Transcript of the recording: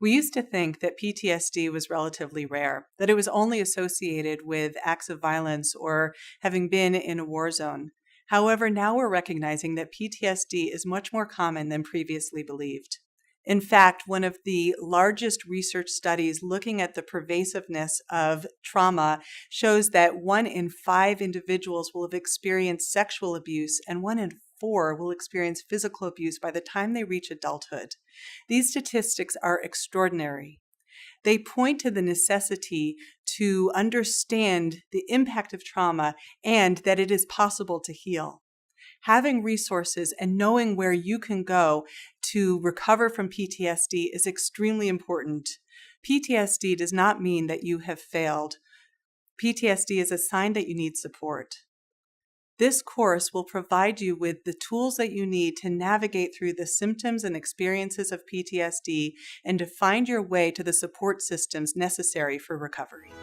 We used to think that PTSD was relatively rare, that it was only associated with acts of violence or having been in a war zone. However, now we're recognizing that PTSD is much more common than previously believed. In fact, one of the largest research studies looking at the pervasiveness of trauma shows that 1 in 5 individuals will have experienced sexual abuse and 1 in 4 will experience physical abuse by the time they reach adulthood. These statistics are extraordinary. They point to the necessity to understand the impact of trauma and that it is possible to heal. Having resources and knowing where you can go to recover from PTSD is extremely important. PTSD does not mean that you have failed. PTSD is a sign that you need support. This course will provide you with the tools that you need to navigate through the symptoms and experiences of PTSD and to find your way to the support systems necessary for recovery.